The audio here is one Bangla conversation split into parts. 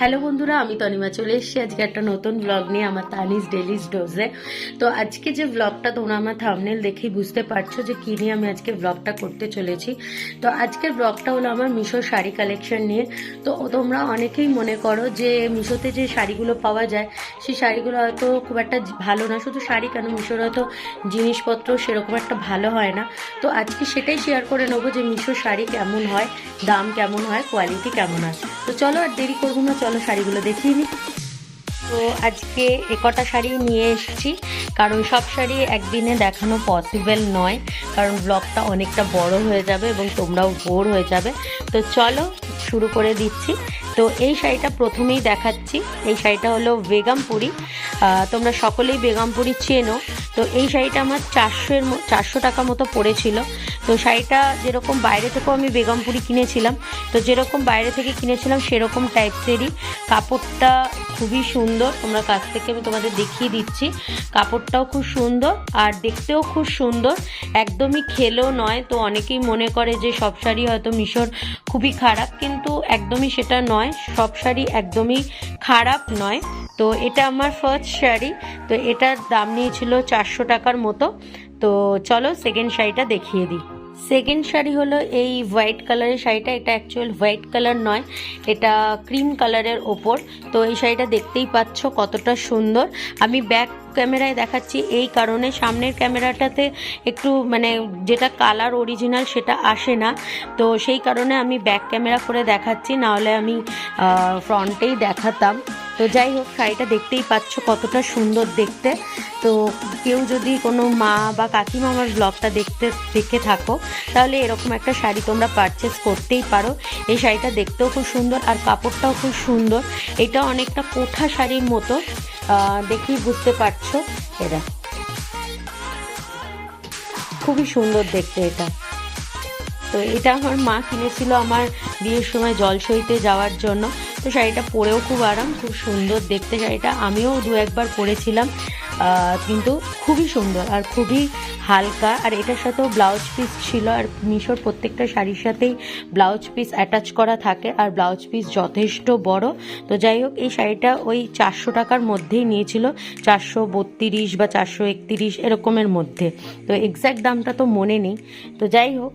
হ্যালো বন্ধুরা, আমি তনিমা চলে এসেছি আজকে একটা নতুন ব্লগ নিয়ে আমার তানিস ডেলিস ডোজে। তো আজকে যে ব্লগটা তোমরা আমার থাম্বনেল দেখেই বুঝতে পারছো যে কী নিয়ে আমি আজকে ব্লগটা করতে চলেছি। তো আজকের ব্লগটা হলো আমার মিশোর শাড়ি কালেকশন নিয়ে। তো তোমরা অনেকেই মনে করো যে মিশোতে যে শাড়িগুলো পাওয়া যায় সেই শাড়িগুলো হয়তো খুব একটা ভালো না। শুধু শাড়ি কেন, মিশোর হয়তো জিনিসপত্র সেরকম একটা ভালো হয় না। তো আজকে সেটাই শেয়ার করে নেবো যে মিশোর শাড়ি কেমন হয়, দাম কেমন হয়, কোয়ালিটি কেমন হয়। তো চলো আর দেরি করবো না, চলো শাড়িগুলো দেখিয়ে নিই। তো আজকে একটা শাড়ি নিয়ে এসেছি, কারণ সব শাড়ি একদিনে দেখানো পসিবল নয়, কারণ ব্লগটা অনেকটা বড় হয়ে যাবে এবং তোমরাও বোর হয়ে যাবে। তো চলো শুরু করে দিচ্ছি। তো এই শাড়িটা প্রথমেই দেখাচ্ছি। এই শাড়িটা হলো বেগমপুরি। তোমরা সকলেই বেগমপুরি চেনো। তো এই শাড়িটা আমার 400 টাকা মতো পড়েছিল। তো শাড়িটা যেরকম বাইরে থেকেও আমি বেগমপুরি কিনেছিলাম, তো যেরকম বাইরে থেকে কিনেছিলাম সেরকম টাইপসেরই। কাপড়টা খুবই সুন্দর, তোমরা কাছ থেকে আমি তোমাদের দেখিয়ে দিচ্ছি। কাপড়টাও খুব সুন্দর আর দেখতেও খুব সুন্দর, একদমই খেলো নয়। তো অনেকেই মনে করে যে সব শাড়ি হয়তো মিশোর খুবই খারাপ, কিন্তু একদমই সেটা নয়, সব শাড়ি একদমই খারাপ নয়। তো এটা আমার ফার্স্ট শাড়ি। তো এটার দাম নিয়েছিল 400 টাকার মতো। তো চলো সেকেন্ড শাড়িটা দেখিয়ে দিই। সেকেন্ড শাড়ি হলো এই হোয়াইট কালারের শাড়িটা। এটা অ্যাকচুয়াল হোয়াইট কালার নয়, এটা ক্রিম কালারের ওপর। তো এই শাড়িটা দেখতেই পাচ্ছ কতটা সুন্দর। আমি ব্যাক ক্যামেরায় দেখাচ্ছি এই কারণে, সামনের ক্যামেরাটাতে একটু মানে যেটা কালার অরিজিনাল সেটা আসে না, তো সেই কারণে আমি ব্যাক ক্যামেরা করে দেখাচ্ছি, নাহলে আমি ফ্রন্টেই দেখাতাম। তো যাই হোক, শাড়িটা দেখতেই পাচ্ছ কতটা সুন্দর দেখতে। তো কেউ যদি কোনো মা বা কাকিমা আমার ব্লগটা দেখে থাকো, তাহলে এরকম একটা শাড়ি তোমরা পারচেস করতেই পারো। এই শাড়িটা দেখতেও খুব সুন্দর আর কাপড়টাও খুব সুন্দর। এটা অনেকটা কোঠা শাড়ির মতো, দেখেই বুঝতে পারছো। এরা খুবই সুন্দর দেখতে এটা। তো এটা আমার মা কিনেছিল আমার বিয়ের সময় জলসইতে যাওয়ার জন্য। তো শাড়িটা পরেও খুব আরাম, খুব সুন্দর দেখতে শাড়িটা। আমিও দু একবার পরেছিলাম, কিন্তু খুবই সুন্দর আর খুবই হালকা। আর এটার সাথেও ব্লাউজ পিস ছিল, আর মিশোর প্রত্যেকটা শাড়ির সাথেই ব্লাউজ পিস অ্যাটাচ করা থাকে, আর ব্লাউজ পিস যথেষ্ট বড়। তো যাই হোক, এই শাড়িটা ওই 400 টাকার মধ্যেই নিয়েছিল, 432 বা 431 এরকমের মধ্যে। তো এক্স্যাক্ট দামটা তো মনে নেই। তো যাই হোক,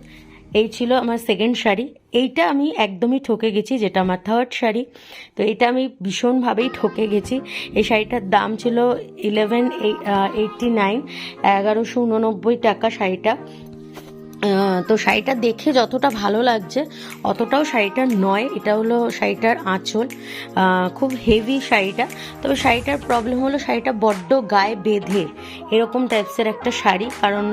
এই ছিল আমার সেকেন্ড শাড়ি। এইটা আমি একদমই ঠকে গেছি, যেটা আমার থার্ড শাড়ি। তো এটা আমি ভীষণভাবেই ঠকে গেছি। এই শাড়িটার দাম ছিল 1189, 1189 টাকা শাড়িটা। তো শাড়িটা দেখে যতটা ভালো লাগছে অতটাও শাড়িটার নয়। এটা হলো শাড়িটার আঁচল, খুব হেভি শাড়িটা। তবে শাড়িটার প্রবলেম হলো শাড়িটা বড্ড গায়ে বেঁধে, এরকম টাইপসের একটা শাড়ি। কারণ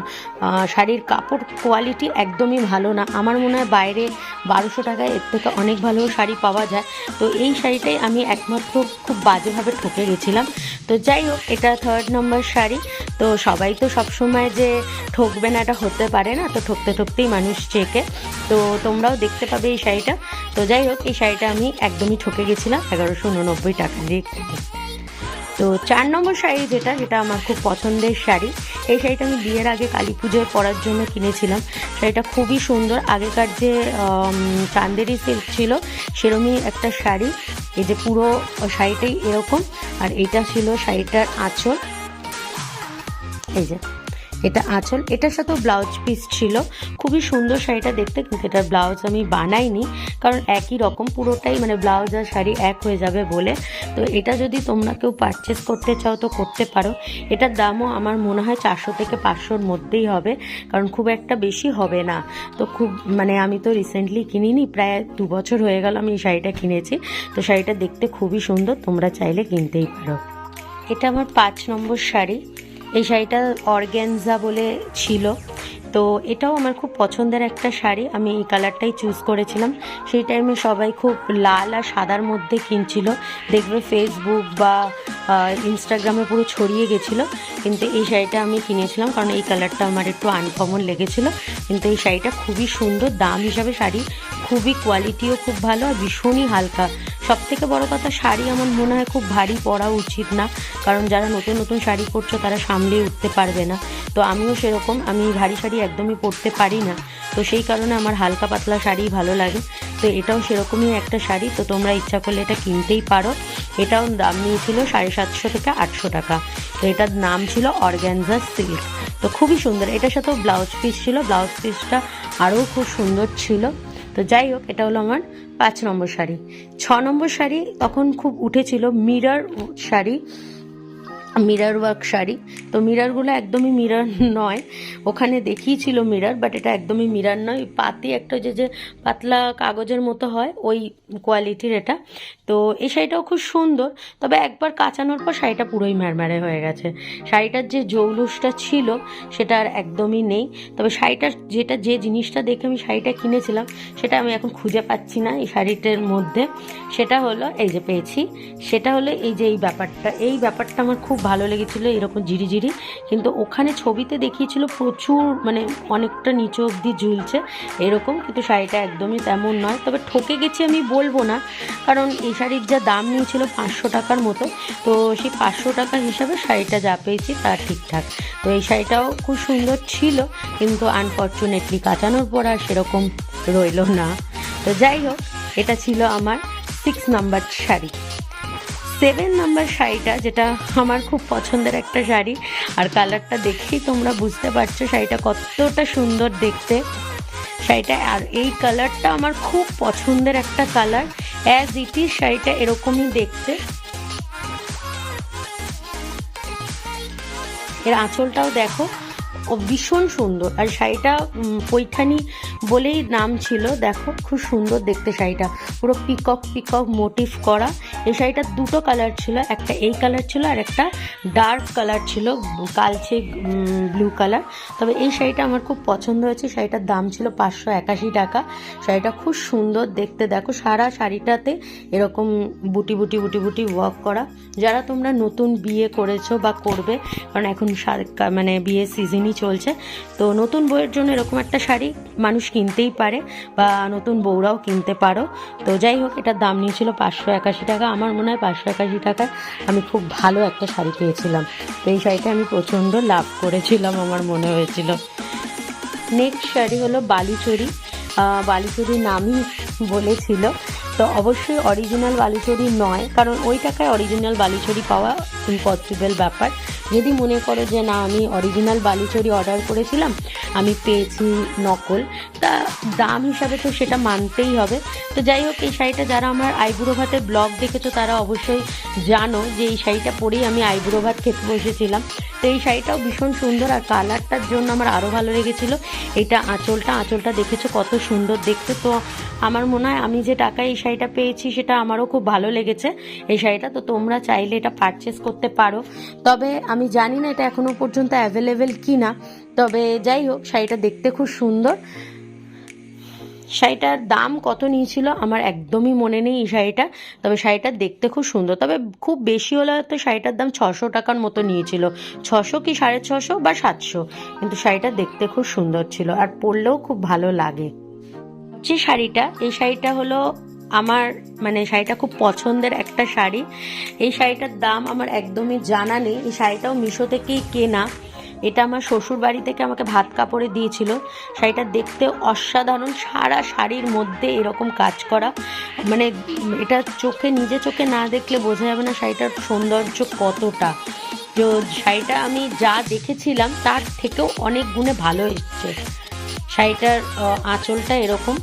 শাড়ির কাপড় কোয়ালিটি একদমই ভালো না। আমার মনে হয় বাইরে 1200 টাকায় এর থেকে অনেক ভালো শাড়ি পাওয়া যায়। তো এই শাড়িটাই আমি একমাত্র খুব বাজেভাবে ঠকে গেছিলাম। তো যাই হোক, এটা থার্ড নম্বর শাড়ি। তো সবাই তো সবসময় যে ঠকবে না এটা হতে পারে না, তো ঠকতেই মানুষ চেকে। তো তোমরাও দেখতে পাবে এই শাড়িটা। তো যাই হোক, এই শাড়িটা আমি একদমই ঠকে গেছিলাম 1189 টাকা দিয়ে। তো 4 নম্বর শাড়ি যেটা আমার খুব পছন্দের শাড়ি। এই শাড়িটা আমি বিয়ের আগে কালী পুজোর পরার জন্য কিনেছিলাম। শাড়িটা খুবই সুন্দর, আগেকার যে চান্দেরি সিল্ক ছিল সেরকমই একটা শাড়ি। এই যে পুরো শাড়িটাই এরকম, আর এটা ছিল শাড়িটার আঁচল। এই যে এটা আঁচল, এটার সাথেও ব্লাউজ পিস ছিল। খুবই সুন্দর শাড়িটা দেখতে, কিন্তু এটার ব্লাউজ আমি বানাইনি, কারণ একই রকম পুরোটাই, মানে ব্লাউজ আর শাড়ি এক হয়ে যাবে বলে। তো এটা যদি তোমরা কেউ পারচেস করতে চাও তো করতে পারো। এটার দামও আমার মনে হয় 400 থেকে 500-র মধ্যেই হবে, কারণ খুব একটা বেশি হবে না। তো খুব মানে আমি তো রিসেন্টলি কিনিনি, প্রায় 2 বছর হয়ে গেল আমি এই শাড়িটা কিনেছি। তো শাড়িটা দেখতে খুবই সুন্দর, তোমরা চাইলে কিনতেই পারো। এটা আমার 5 নম্বর শাড়ি। এই শাড়িটা অর্গ্যানজা বলে ছিল। তো এটাও আমার খুব পছন্দের একটা শাড়ি, আমি এই কালারটাই চুজ করেছিলাম। সেই টাইমে সবাই খুব লাল আর সাদার মধ্যে কিনছিল। দেখবে ফেসবুক বা ইনস্টাগ্রামে পুরো ছড়িয়ে গেছিলো, কিন্তু এই শাড়িটা আমি কিনেছিলাম কারণ এই কালারটা আমার একটু আনকমন লেগেছিলো। কিন্তু এই শাড়িটা খুবই সুন্দর, দাম হিসাবে শাড়ি খুবই কোয়ালিটিও খুব ভালো আর ভীষণই হালকা। সব থেকে বড় কথা, শাড়ি আমার মনে হয় খুব ভারী পরা উচিত না, কারণ যারা নতুন নতুন শাড়ি পরছো তারা সামলিয়ে উঠতে পারবে না। তো আমিও সেরকম, আমি ভারী শাড়ি একদমই পরতে পারি না, তো সেই কারণে আমার হালকা পাতলা শাড়ি ভালো লাগে। তো এটাও সেরকমই একটা শাড়ি, তো তোমরা ইচ্ছা করলে এটা কিনতেই পারো। এটাও দাম নিয়েছিল 750 থেকে 800 টাকা। তো এটার নাম ছিল অর্গ্যানজা সিল্ক। তো খুবই সুন্দর, এটার সাথেও ব্লাউজ পিস ছিল, ব্লাউজ পিসটা আরও খুব সুন্দর ছিল। তো যাই হোক, এটা হলো আমার 5 নম্বর শাড়ি। 6 নম্বর শাড়ি তখন খুব উঠেছিল mirror sari, mirror work sari. তো মিররগুলো একদমই মিরর নয়, ওখানে দেখিয়েছিল মিরর, বাট এটা একদমই মিরর নয়, পাতি একটা যে পাতলা কাগজের মতো হয় ওই কোয়ালিটির এটা। তো এই শাড়িটাও খুব সুন্দর, তবে একবার কাচানোর পর শাড়িটা পুরোই ম্যারম্যারে হয়ে গেছে। শাড়িটার যে জৌলুসটা ছিল সেটা আর একদমই নেই। তবে শাড়িটার যে জিনিসটা দেখে আমি শাড়িটা কিনেছিলাম সেটা আমি এখন খুঁজে পাচ্ছি না এই শাড়িটার মধ্যে। সেটা হলো, এই যে পেয়েছি, সেটা হলো এই যে এই ব্যাপারটা আমার খুব ভালো লেগেছিলো, এরকম ঝিরিঝিরি। কিন্তু ওখানে ছবিতে দেখিয়েছিল প্রচুর, মানে অনেকটা নিচু অবধি ঝুলছে এরকম, কিন্তু শাড়িটা একদমই তেমন নয়। তবে ঠকে গেছি আমি বলবো না, কারণ এই শাড়ির যা দাম নিয়েছিল 500 টাকার মতো, তো সেই 500 টাকা হিসাবে শাড়িটা যা পেয়েছি তা ঠিকঠাক। তো এই শাড়িটাও খুব সুন্দর ছিল, কিন্তু আনফর্চুনেটলি কাচানোর পর আর সেরকম রইল না। তো যাই হোক, এটা ছিল আমার 6 নাম্বার শাড়ি। 7 নাম্বার শাড়িটা, যেটা আমার খুব পছন্দের একটা শাড়ি, আর কালারটা দেখেই তোমরা বুঝতে পারছো শাড়িটা কতটা সুন্দর দেখতে শাড়িটা। আর এই কালারটা আমার খুব পছন্দের একটা কালার, অ্যাজ ইট ইজ শাড়িটা এরকমই দেখতে। এর আঁচলটাও দেখো, ও ভীষণ সুন্দর। আর শাড়িটা পৈঠানি বলেই নাম ছিল, দেখো খুব সুন্দর দেখতে শাড়িটা, পুরো পিকক মোটিভ করা। এই শাড়িটার দুটো কালার ছিল, একটা এই কালার ছিল আর একটা ডার্ক কালার ছিল, কালচে ব্লু কালার। তবে এই শাড়িটা আমার খুব পছন্দ হয়েছে। শাড়িটার দাম ছিল 581 টাকা। শাড়িটা খুব সুন্দর দেখতে, দেখো সারা শাড়িটাতে এরকম বুটি ওয়ার্ক করা। যারা তোমরা নতুন বিয়ে করেছো বা করবে, কারণ এখন মানে বিয়ের সিজনই চলছে, তো নতুন বউয়ের জন্য এরকম একটা শাড়ি মানুষ কিনতেই পারে, বা নতুন বউরাও কিনতে পারো। তো যাই হোক, এটার দাম নিয়েছিল 581 টাকা। আমার মনে হয় 581 টাকায় আমি খুব ভালো একটা শাড়ি পেয়েছিলাম। তো এই শাড়িটা আমি প্রচণ্ড লাভ করেছিলাম, আমার মনে হয়েছিল। নেক্সট শাড়ি হলো বালুচরি। বালুচরি নামই বলেছিল, তো অবশ্যই অরিজিনাল বালুচরি নয়, কারণ ওই টাকায় অরিজিনাল বালুচরি পাওয়া ইম্পসিবল ব্যাপার। যদি মনে করো যে না, আমি অরিজিনাল বালুচরি অর্ডার করেছিলাম, আমি পেয়েছি নকল, তা দাম হিসাবে তো সেটা মানতেই হবে। তো যাই হোক, এই শাড়িটা যারা আমার আইবুড়ো ভাতের ব্লগ দেখেছো তারা অবশ্যই জানো যে এই শাড়িটা পরেই আমি আইবুড়ো ভাত খেতে বসেছিলাম। তো এই শাড়িটাও ভীষণ সুন্দর, আর কালারটার জন্য আমার আরও ভালো লেগেছিলো। এটা আঁচলটা দেখেছো কত সুন্দর দেখতে। তো আমার মনে হয় আমি যে টাকায় এই শাড়িটা পেয়েছি সেটা আমারও খুব ভালো লেগেছে এই শাড়িটা। তো তোমরা চাইলে এটা পারচেস করতে পারো, তবে আমি জানি না এটা এখনো পর্যন্ত অ্যাভেলেবেল কি না। তবে যাই হোক, শাড়িটা দেখতে খুব সুন্দর। শাড়িটার দাম কত নিয়েছিল আমার একদমই মনে নেই এই শাড়িটা, তবে শাড়িটা দেখতে খুব সুন্দর। তবে খুব বেশি হলে হয়তো শাড়িটার দাম 600 টাকার মতো নিয়েছিল, 600 কি 650 বা 700, কিন্তু শাড়িটা দেখতে খুব সুন্দর ছিল আর পরলেও খুব ভালো লাগে। যে শাড়িটা, এই শাড়িটা হলো আমার, মানে শাড়িটা খুব পছন্দের একটা শাড়ি। এই শাড়িটার দাম আমার একদমই জানা নেই, এই শাড়িটাও মিশো থেকেই কেনা। এটা আমার শ্বশুর বাড়ি থেকে আমাকে ভাত কাপড়ে দিয়েছিল। শাড়িটা দেখতে অসাধারণ, সারা শাড়ির মধ্যে এরকম কাজ করা, মানে এটা নিজে চোখে না দেখলে বোঝা যাবে না শাড়িটার সৌন্দর্য কতটা। তো শাড়িটা আমি যা দেখেছিলাম তার থেকেও অনেক গুণে ভালো এসছে। শাড়িটার আঁচলটা এরকম,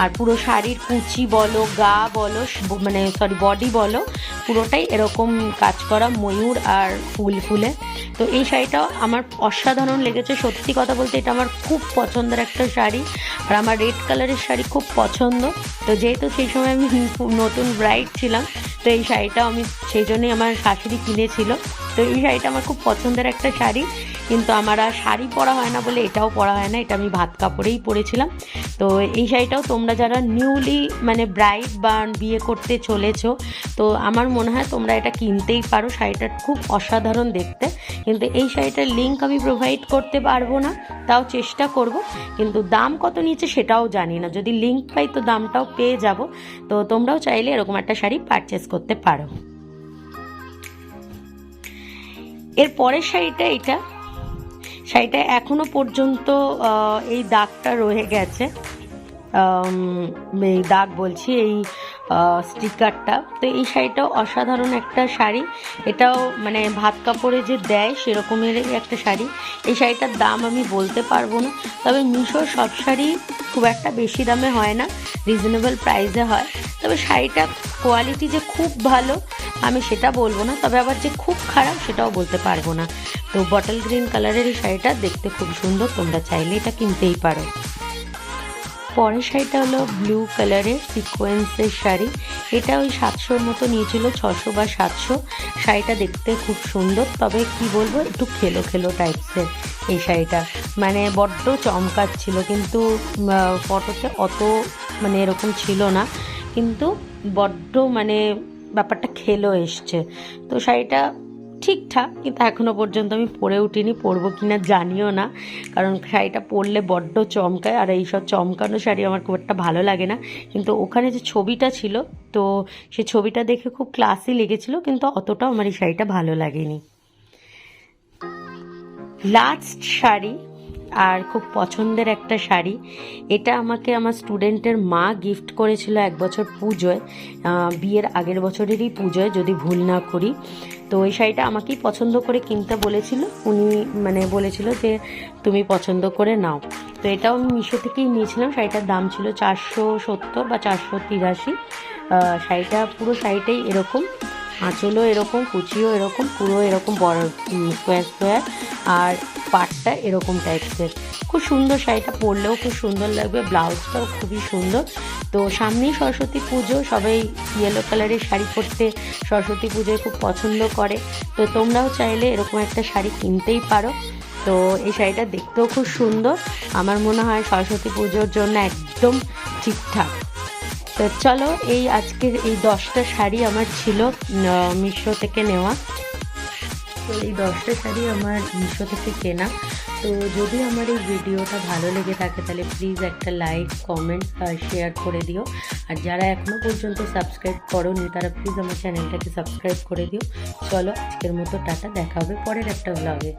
আর পুরো শাড়ির কুচি বলো, গা বলো, মানে বডি বলো, পুরোটাই এরকম কাজ করা ময়ূর আর ফুলে। তো এই শাড়িটাও আমার অসাধারণ লেগেছে। সত্যি কথা বলতে এটা আমার খুব পছন্দের একটা শাড়ি, আর আমার রেড কালারের শাড়ি খুব পছন্দ। তো যেহেতু সেই সময় আমি নতুন ব্রাইড ছিলাম, তো এই শাড়িটাও আমি সেই জন্যই আমার শাশুড়ি কিনেছিল। তো এই শাড়িটা আমার খুব পছন্দের একটা শাড়ি। কিন্তু আমার আর শাড়ি পরা হয় না বলে এটাও পরা হয় না, এটা আমি ভাত কাপড়েই পরেছিলাম। তো এই শাড়িটাও তোমরা যারা নিউলি মানে ব্রাইড বা বিয়ে করতে চলেছো, তো আমার মনে হয় তোমরা এটা কিনতেই পারো। শাড়িটা খুব অসাধারণ দেখতে, কিন্তু এই শাড়িটার লিঙ্ক আমি প্রোভাইড করতে পারবো না, তাও চেষ্টা করব। কিন্তু দাম কত নিয়েছে সেটাও জানি না, যদি লিঙ্ক পাই তো দামটাও পেয়ে যাব। তো তোমরাও চাইলে এরকম একটা শাড়ি পারচেস করতে পারো। এর পরের শাড়িটা শাড়িটা এখনো পর্যন্ত এই দাগটা রয়ে গেছে, এই দাগ বলছি, এই স্টিকারটা। তো এই শাড়িটাও অসাধারণ একটা শাড়ি, এটাও মানে ভাত কাপড়ে যে দেয় সেরকমেরই একটা শাড়ি। এই শাড়িটার দাম আমি বলতে পারবো না, তবে মিশোর সব শাড়ি খুব একটা বেশি দামে হয় না, রিজনেবল প্রাইসে হয়। তবে শাড়িটা কোয়ালিটি যে খুব ভালো আমি সেটা বলবো না, তবে আবার যে খুব খারাপ সেটাও বলতে পারবো না। তো বটল গ্রিন কালারের এই শাড়িটা দেখতে খুব সুন্দর, তোমরা চাইলে এটা কিনতেই পারো। পরের শাড়িটা হলো ব্লু কালারের সিকোয়েন্সের শাড়ি, এটা ওই 700-র মতো নিয়েছিল, 600 বা 700। শাড়িটা দেখতে খুব সুন্দর, তবে কি বলবো একটু খেলো খেলো টাইপসের এই শাড়িটা, মানে বড্ড চমকাচ্ছিল, কিন্তু ফটোতে অত মানে এরকম ছিল না, কিন্তু বড্ড মানে ব্যাপারটা খেলো এসছে। তো শাড়িটা ঠিকঠাক, কিন্তু এখনও পর্যন্ত আমি পরে উঠিনি, পরবো কি না জানিও না, কারণ শাড়িটা পরলে বড্ড চমকায়, আর এইসব চমকানো শাড়ি আমার খুব একটা ভালো লাগে না। কিন্তু ওখানে যে ছবিটা ছিল, তো সে ছবিটা দেখে খুব ক্লাসি লেগেছিল, কিন্তু অতটাও আমার এই শাড়িটা ভালো লাগেনি। লাস্ট শাড়ি, আর খুব পছন্দের একটা শাড়ি, এটা আমাকে আমার স্টুডেন্টের মা গিফট করেছিল এক বছর পুজোয়, বিয়ের আগের বছরেরই পুজোয় যদি ভুল না করি। তো এই শাড়িটা আমাকেই পছন্দ করে কিনতে বলেছিল, উনি মানে বলেছিল যে তুমি পছন্দ করে নাও। তো এটাও আমি মিশো থেকেই নিয়েছিলাম, শাড়িটার দাম ছিল 470 বা 483। শাড়িটা পুরো শাড়িটাই এরকম, আঁচলও এরকম, কুচিও এরকম, পুরো এরকম বড় স্কোয়ার স্কোয়ার, আর পাটটা এরকম টাইপসের। খুব সুন্দর শাড়িটা, পরলেও খুব সুন্দর লাগবে, ব্লাউজটাও খুবই সুন্দর। তো সামনেই সরস্বতী পুজো, সবাই ইয়েলো কালারের শাড়ি পরতে সরস্বতী পুজোয় খুব পছন্দ করে, তো তোমরাও চাইলে এরকম একটা শাড়ি কিনতেই পারো। তো এই শাড়িটা দেখতেও খুব সুন্দর, আমার মনে হয় সরস্বতী পুজোর জন্য একদম ঠিকঠাক। তো চলো, এই আজকের এই 10টা শাড়ি আমার ছিল মিশো থেকে নেওয়া। তো এই 10টা শাড়ি আমার মিশো থেকে কেনা। তো যদি আমার এই ভিডিওটা ভালো লেগে থাকে তাহলে প্লিজ একটা লাইক, কমেন্ট আর শেয়ার করে দিও। আর যারা এখনও পর্যন্ত সাবস্ক্রাইব করোনি তারা প্লিজ আমার চ্যানেলটাকে সাবস্ক্রাইব করে দিও। চলো, আজকের মতো টাটা, দেখা হবে পরের একটা ব্লগে।